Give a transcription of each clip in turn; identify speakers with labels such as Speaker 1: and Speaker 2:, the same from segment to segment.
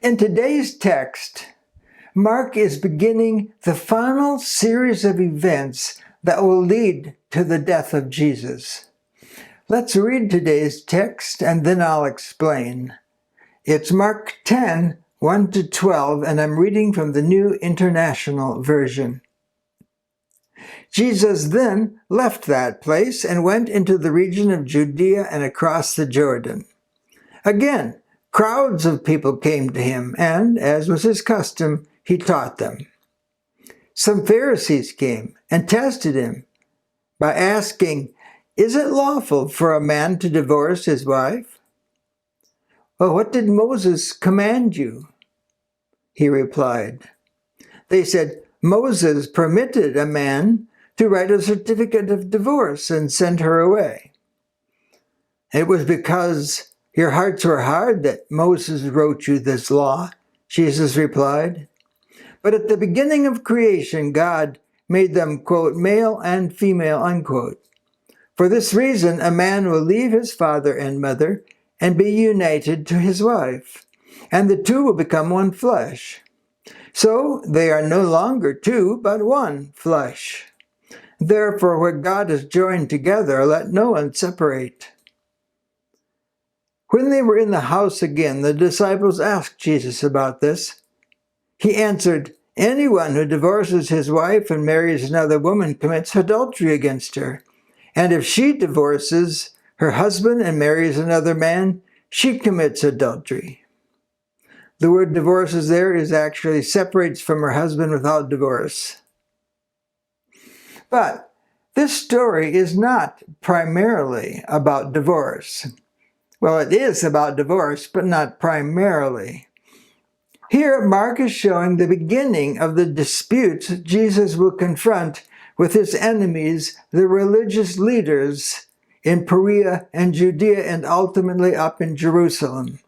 Speaker 1: In today's text, Mark is beginning the final series of events that will lead to the death of Jesus. Let's read today's text and then I'll explain. It's Mark 10, 1 to 12, and I'm reading from the New International Version. Jesus then left that place and went into the region of Judea and across the Jordan. Again, crowds of people came to him, and, as was his custom, he taught them. Some Pharisees came and tested him by asking, "Is it lawful for a man to divorce his wife?" "Well, what did Moses command you?" He replied. They said, "Moses permitted a man to write a certificate of divorce and send her away." "It was because your hearts were hard that Moses wrote you this law," Jesus replied. "But at the beginning of creation, God made them, quote, male and female, unquote. For this reason, a man will leave his father and mother and be united to his wife, and the two will become one flesh. So they are no longer two, but one flesh. Therefore, what God has joined together, let no one separate." When they were in the house again, the disciples asked Jesus about this. He answered, "Anyone who divorces his wife and marries another woman commits adultery against her. And if she divorces her husband and marries another man, she commits adultery." The word divorces there is actually separates from her husband without divorce. But this story is not primarily about divorce. Well, it is about divorce, but not primarily. Here, Mark is showing the beginning of the disputes Jesus will confront with his enemies, the religious leaders in Perea and Judea, and ultimately up in Jerusalem.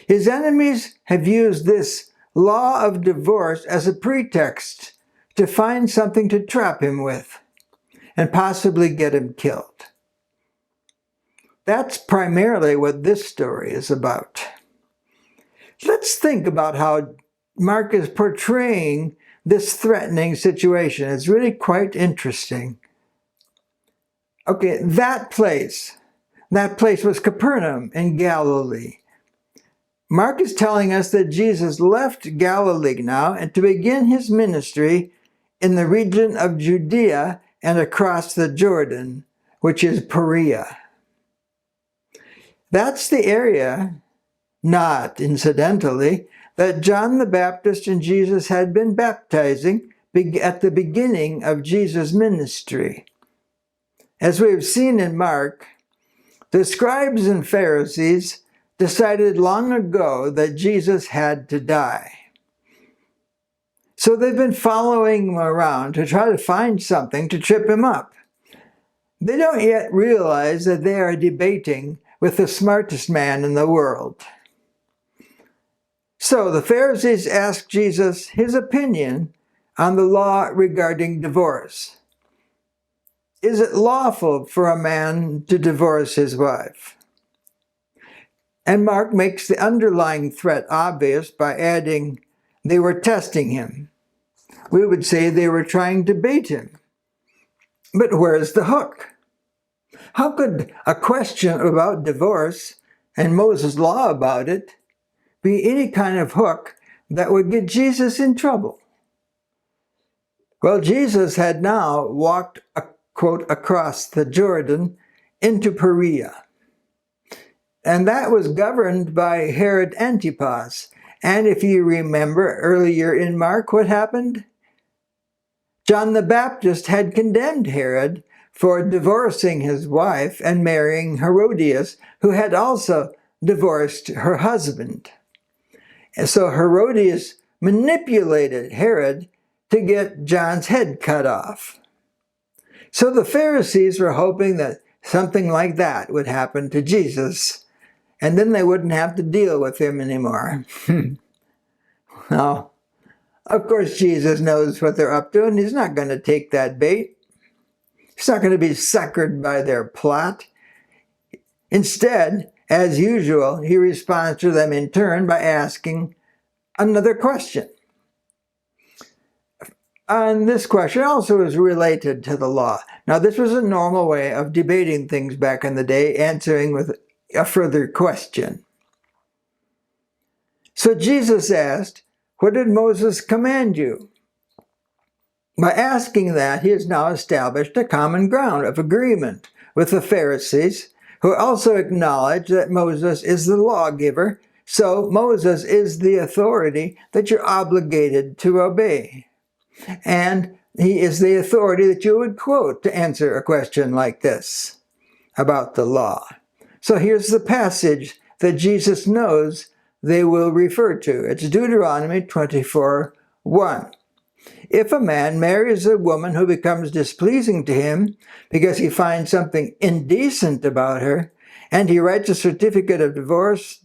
Speaker 1: His enemies have used this law of divorce as a pretext to find something to trap him with and possibly get him killed. That's primarily what this story is about. Let's think about how Mark is portraying this threatening situation. It's really quite interesting. Okay, that place was Capernaum in Galilee. Mark is telling us that Jesus left Galilee now and to begin his ministry in the region of Judea and across the Jordan, which is Perea. That's the area, not incidentally, that John the Baptist and Jesus had been baptizing at the beginning of Jesus' ministry. As we have seen in Mark, the scribes and Pharisees decided long ago that Jesus had to die. So they've been following him around to try to find something to trip him up. They don't yet realize that they are debating with the smartest man in the world. So the Pharisees asked Jesus his opinion on the law regarding divorce. Is it lawful for a man to divorce his wife? And Mark makes the underlying threat obvious by adding, they were testing him. We would say they were trying to bait him. But where's the hook? How could a question about divorce and Moses' law about it be any kind of hook that would get Jesus in trouble? Well, Jesus had now walked, quote, across the Jordan into Perea. And that was governed by Herod Antipas. And if you remember earlier in Mark, what happened? John the Baptist had condemned Herod for divorcing his wife and marrying Herodias, who had also divorced her husband. And so Herodias manipulated Herod to get John's head cut off. So the Pharisees were hoping that something like that would happen to Jesus, and then they wouldn't have to deal with him anymore. Well, of course, Jesus knows what they're up to, and he's not going to take that bait. He's not going to be suckered by their plot. Instead, As usual, he responds to them in turn by asking another question. And this question also is related to the law. Now, this was a normal way of debating things back in the day, answering with a further question. So Jesus asked, "What did Moses command you?" By asking that, he has now established a common ground of agreement with the Pharisees, who also acknowledge that Moses is the lawgiver, so Moses is the authority that you're obligated to obey. And he is the authority that you would quote to answer a question like this about the law. So here's the passage that Jesus knows they will refer to. It's Deuteronomy 24:1. If a man marries a woman who becomes displeasing to him because he finds something indecent about her, and he writes a certificate of divorce,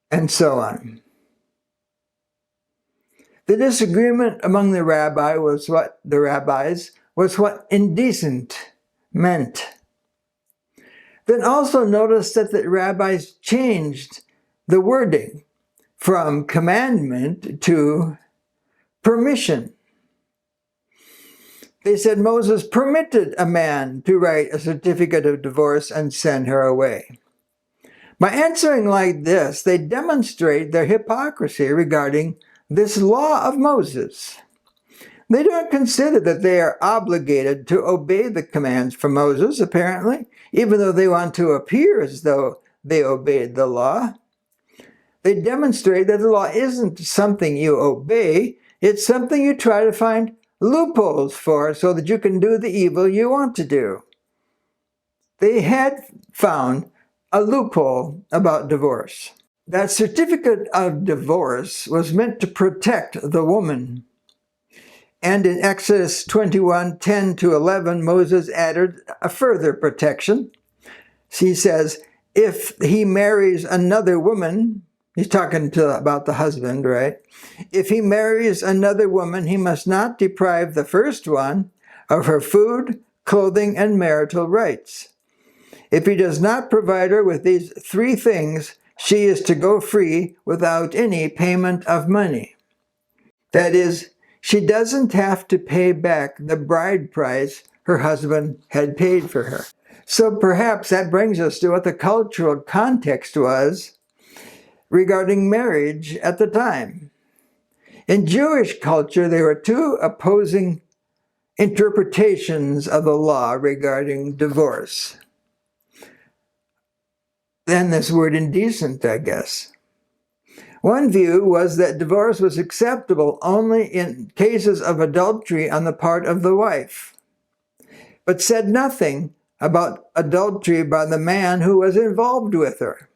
Speaker 1: and so on. The disagreement among the rabbis was what indecent meant. Then also notice that the rabbis changed the wording from commandment to permission. They said Moses permitted a man to write a certificate of divorce and send her away. By answering like this, they demonstrate their hypocrisy regarding this law of Moses. They don't consider that they are obligated to obey the commands from Moses, apparently, even though they want to appear as though they obeyed the law. They demonstrate that the law isn't something you obey, it's something you try to find loopholes for so that you can do the evil you want to do. They had found a loophole about divorce. That certificate of divorce was meant to protect the woman. And in Exodus 21:10-11, Moses added a further protection. He says, if he marries another woman, he's talking about the husband, right? If he marries another woman, he must not deprive the first one of her food, clothing, and marital rights. If he does not provide her with these three things, she is to go free without any payment of money. That is, she doesn't have to pay back the bride price her husband had paid for her. So perhaps that brings us to what the cultural context was regarding marriage at the time. In Jewish culture, there were two opposing interpretations of the law regarding divorce. Then this word indecent, I guess. One view was that divorce was acceptable only in cases of adultery on the part of the wife, but said nothing about adultery by the man who was involved with her,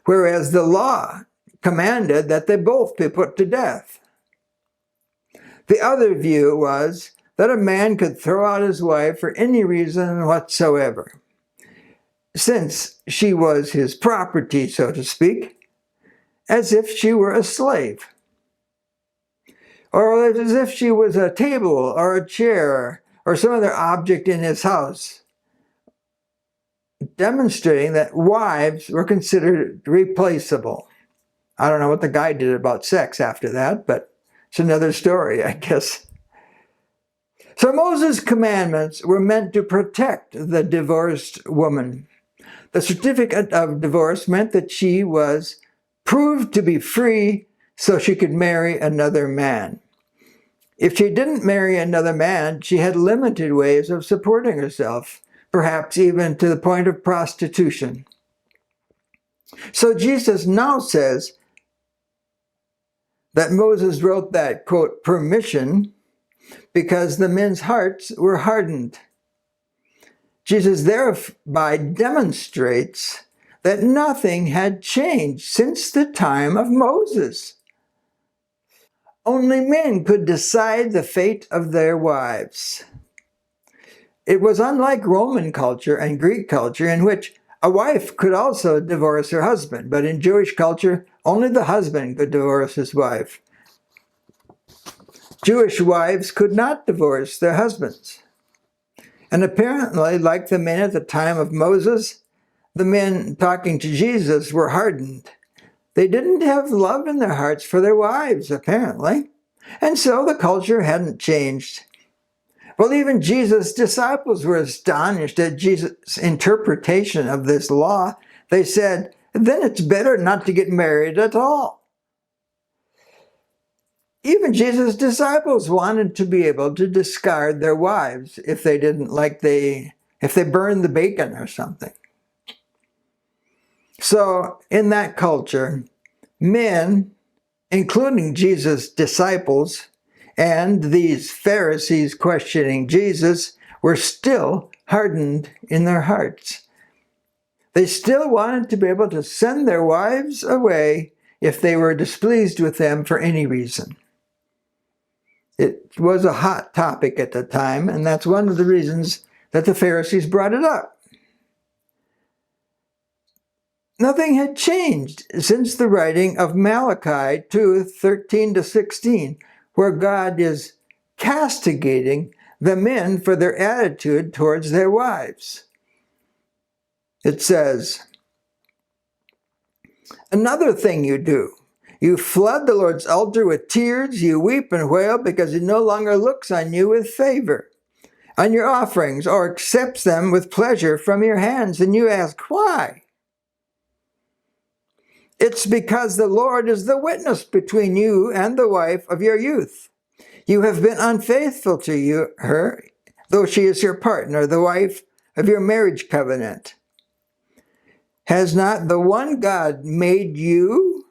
Speaker 1: whereas the law commanded that they both be put to death. The other view was that a man could throw out his wife for any reason whatsoever, since she was his property, so to speak, as if she were a slave, or as if she was a table or a chair or some other object in his house, demonstrating that wives were considered replaceable. I don't know what the guy did about sex after that, but it's another story, I guess. So Moses' commandments were meant to protect the divorced woman. The certificate of divorce meant that she was proved to be free so she could marry another man. If she didn't marry another man, she had limited ways of supporting herself, perhaps even to the point of prostitution. So Jesus now says that Moses wrote that, quote, permission because the men's hearts were hardened. Jesus thereby demonstrates that nothing had changed since the time of Moses. Only men could decide the fate of their wives. It was unlike Roman culture and Greek culture, in which a wife could also divorce her husband, but in Jewish culture, only the husband could divorce his wife. Jewish wives could not divorce their husbands. And apparently, like the men at the time of Moses, the men talking to Jesus were hardened. They didn't have love in their hearts for their wives, apparently. And so the culture hadn't changed. Well, even Jesus' disciples were astonished at Jesus' interpretation of this law. They said, then it's better not to get married at all. Even Jesus' disciples wanted to be able to discard their wives if they burned the bacon or something. So in that culture, men, including Jesus' disciples, and these Pharisees questioning Jesus, were still hardened in their hearts. They still wanted to be able to send their wives away if they were displeased with them for any reason. It was a hot topic at the time, and that's one of the reasons that the Pharisees brought it up. Nothing had changed since the writing of Malachi 2:13-16, where God is castigating the men for their attitude towards their wives. It says, another thing you do, you flood the Lord's altar with tears, you weep and wail because he no longer looks on you with favor, on your offerings, or accepts them with pleasure from your hands, and you ask, why? It's because the Lord is the witness between you and the wife of your youth. You have been unfaithful to her, though she is your partner, the wife of your marriage covenant. Has not the one God made you?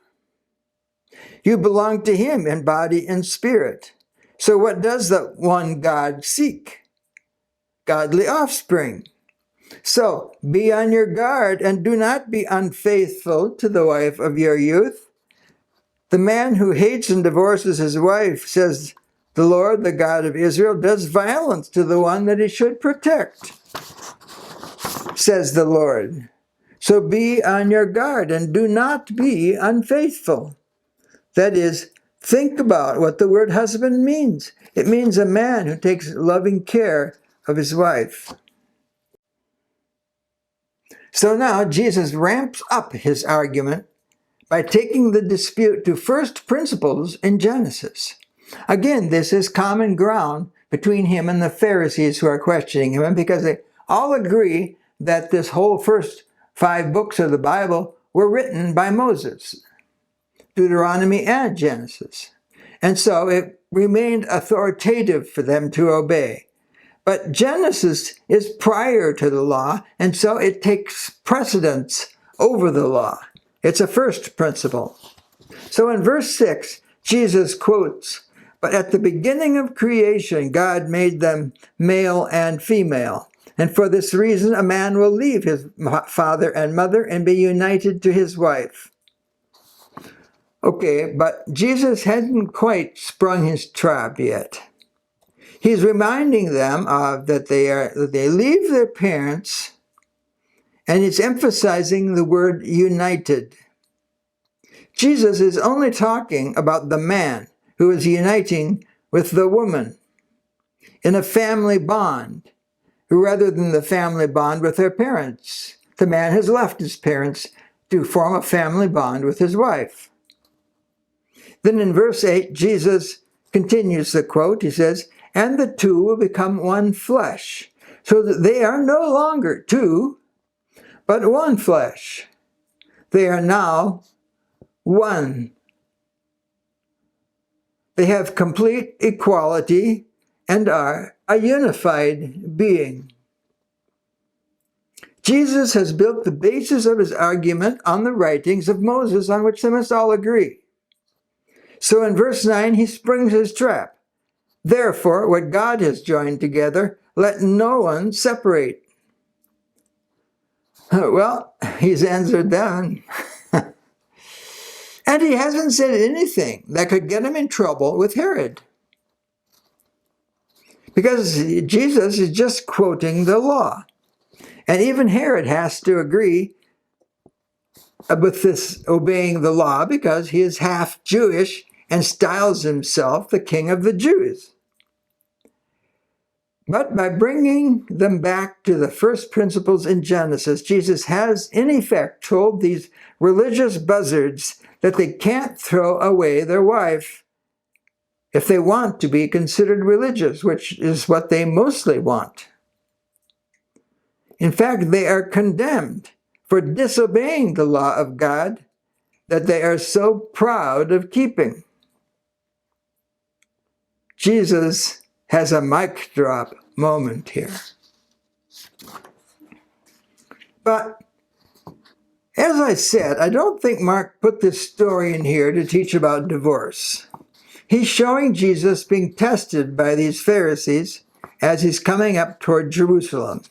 Speaker 1: You belong to him in body and spirit. So what does the one God seek? Godly offspring. So be on your guard and do not be unfaithful to the wife of your youth. The man who hates and divorces his wife, says the Lord, the God of Israel, does violence to the one that he should protect, says the Lord. So be on your guard and do not be unfaithful. That is, think about what the word husband means. It means a man who takes loving care of his wife. So now Jesus ramps up his argument by taking the dispute to first principles in Genesis. Again, this is common ground between him and the Pharisees who are questioning him, because they all agree that this whole first 5 books of the Bible were written by Moses, Deuteronomy and Genesis. And so it remained authoritative for them to obey. But Genesis is prior to the law, and so it takes precedence over the law. It's a first principle. So in verse 6, Jesus quotes, but at the beginning of creation, God made them male and female. And for this reason, a man will leave his father and mother and be united to his wife. Okay, but Jesus hadn't quite sprung his trap yet. He's reminding them that they leave their parents, and he's emphasizing the word united. Jesus is only talking about the man who is uniting with the woman in a family bond, rather than the family bond with their parents. The man has left his parents to form a family bond with his wife. Then in verse 8, Jesus continues the quote. He says, and the two will become one flesh, so that they are no longer two, but one flesh. They are now one. They have complete equality and are a unified being. Jesus has built the basis of his argument on the writings of Moses, on which they must all agree. So in verse 9, he springs his trap. Therefore, what God has joined together, let no one separate. Well, he's answered them. And he hasn't said anything that could get him in trouble with Herod. Because Jesus is just quoting the law. And even Herod has to agree with this obeying the law, because he is half Jewish and styles himself the king of the Jews. But by bringing them back to the first principles in Genesis, Jesus has, in effect, told these religious buzzards that they can't throw away their wife if they want to be considered religious, which is what they mostly want. In fact, they are condemned for disobeying the law of God that they are so proud of keeping. Jesus has a mic drop moment here. But as I said, I don't think Mark put this story in here to teach about divorce. He's showing Jesus being tested by these Pharisees as he's coming up toward Jerusalem.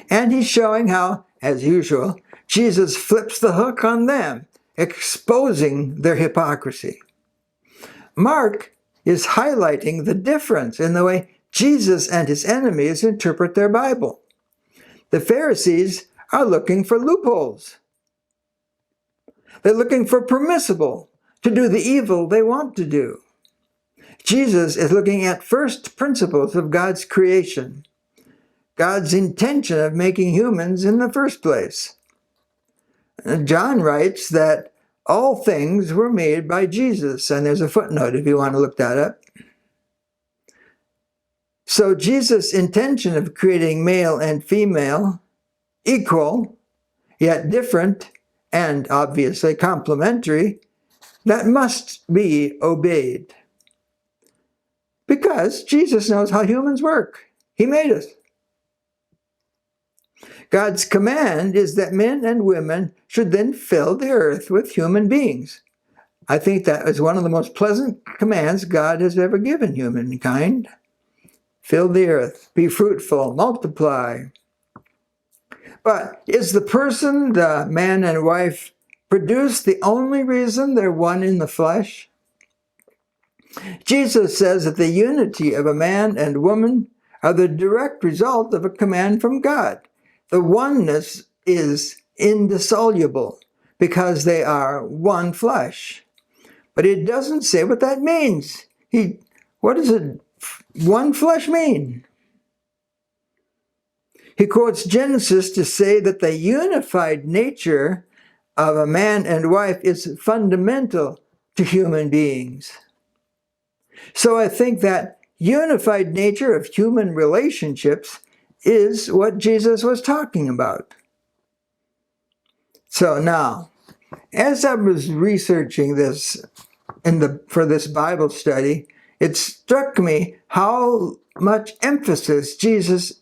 Speaker 1: And he's showing how, as usual, Jesus flips the hook on them, exposing their hypocrisy. Mark is highlighting the difference in the way Jesus and his enemies interpret their Bible. The Pharisees are looking for loopholes. They're looking for permissible to do the evil they want to do. Jesus is looking at first principles of God's creation, God's intention of making humans in the first place. John writes that all things were made by Jesus, and there's a footnote if you want to look that up. So Jesus' intention of creating male and female, equal, yet different, and obviously complementary, that must be obeyed. Because Jesus knows how humans work. He made us. God's command is that men and women should then fill the earth with human beings. I think that is one of the most pleasant commands God has ever given humankind. Fill the earth, be fruitful, multiply. But is the person, the man and wife, produced the only reason they're one in the flesh? Jesus says that the unity of a man and woman are the direct result of a command from God. The oneness is indissoluble because they are one flesh. But it doesn't say what that means. What does one flesh mean? He quotes Genesis to say that the unified nature of a man and wife is fundamental to human beings. So I think that unified nature of human relationships is what Jesus was talking about. So now, as I was researching this for this Bible study, it struck me how much emphasis Jesus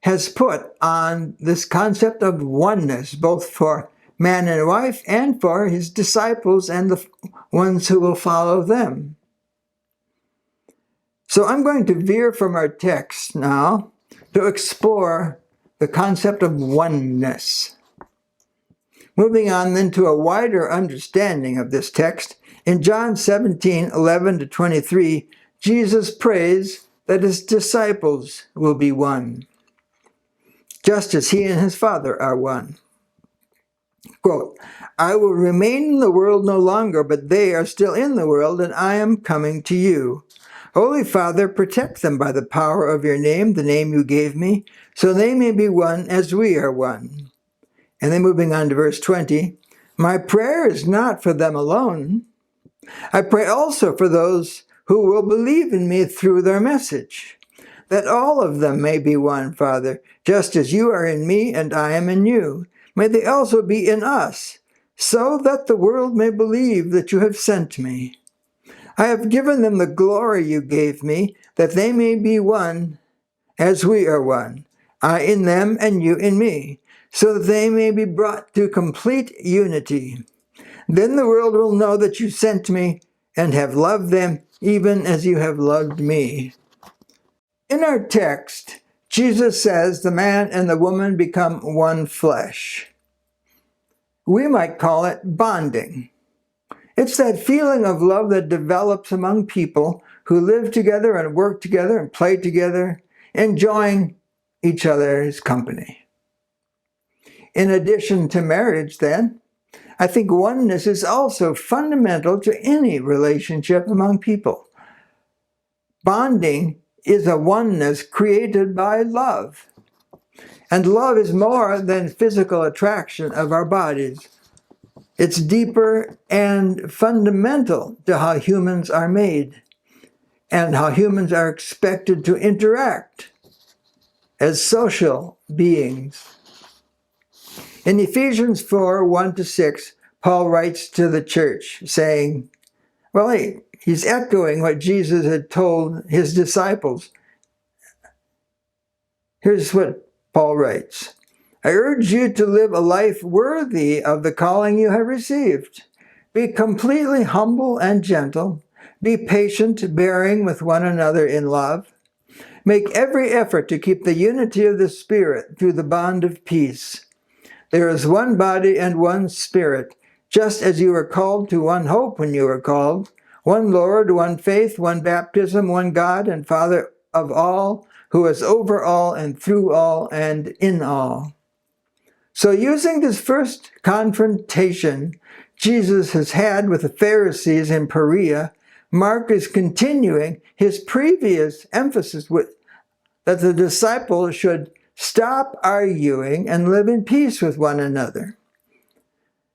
Speaker 1: has put on this concept of oneness, both for man and wife and for his disciples and the ones who will follow them. So I'm going to veer from our text now to explore the concept of oneness. Moving on then to a wider understanding of this text, in John 17:11-23, Jesus prays that his disciples will be one, just as he and his Father are one. Quote, I will remain in the world no longer, but they are still in the world, and I am coming to you. Holy Father, protect them by the power of your name, the name you gave me, so they may be one as we are one. And then moving on to verse 20, my prayer is not for them alone. I pray also for those who will believe in me through their message, that all of them may be one, Father, just as you are in me and I am in you. May they also be in us, so that the world may believe that you have sent me. I have given them the glory you gave me, that they may be one as we are one, I in them and you in me, so that they may be brought to complete unity. Then the world will know that you sent me and have loved them even as you have loved me. In our text, Jesus says the man and the woman become one flesh. We might call it bonding. It's that feeling of love that develops among people who live together and work together and play together, enjoying each other's company. In addition to marriage, then, I think oneness is also fundamental to any relationship among people. Bonding is a oneness created by love. And love is more than physical attraction of our bodies. It's deeper and fundamental to how humans are made and how humans are expected to interact as social beings. In Ephesians 4, 1-6, Paul writes to the church saying, well, he's echoing what Jesus had told his disciples. Here's what Paul writes. I urge you to live a life worthy of the calling you have received. Be completely humble and gentle. Be patient, bearing with one another in love. Make every effort to keep the unity of the Spirit through the bond of peace. There is one body and one Spirit, just as you were called to one hope when you were called, one Lord, one faith, one baptism, one God and Father of all, who is over all and through all and in all. So using this first confrontation Jesus has had with the Pharisees in Perea, Mark is continuing his previous emphasis that the disciples should stop arguing and live in peace with one another.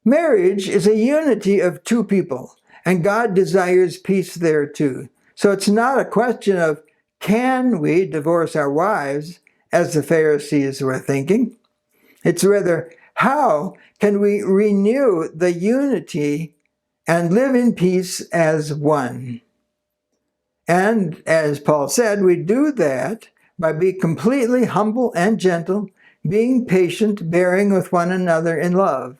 Speaker 1: Marriage is a unity of two people, and God desires peace there too. So it's not a question of, can we divorce our wives, as the Pharisees were thinking? It's rather, how can we renew the unity and live in peace as one? And as Paul said, we do that by being completely humble and gentle, being patient, bearing with one another in love.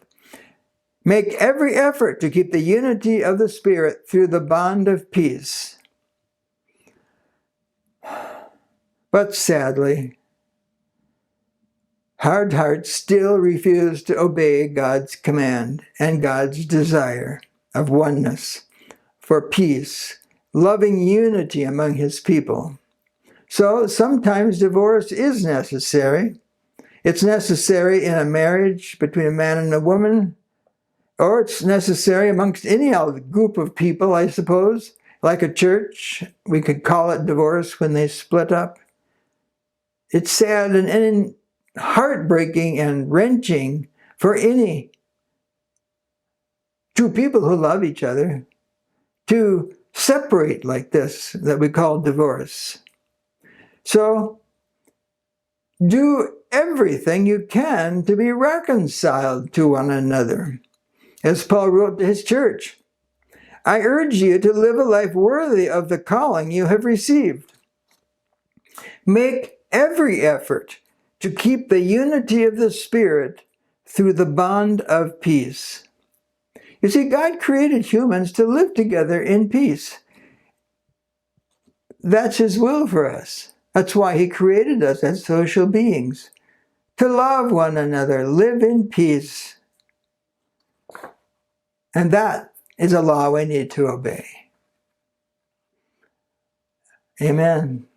Speaker 1: Make every effort to keep the unity of the Spirit through the bond of peace. But sadly, hard hearts still refuse to obey God's command and God's desire of oneness, for peace, loving unity among his people. So sometimes divorce is necessary. It's necessary in a marriage between a man and a woman, or it's necessary amongst any group of people, I suppose. Like a church, we could call it divorce when they split up. It's sad and heartbreaking and wrenching for any two people who love each other to separate like this, that we call divorce. So do everything you can to be reconciled to one another. As Paul wrote to his church, I urge you to live a life worthy of the calling you have received. Make every effort to keep the unity of the Spirit through the bond of peace. You see, God created humans to live together in peace. That's his will for us. That's why he created us as social beings, to love one another, live in peace. And that is a law we need to obey. Amen.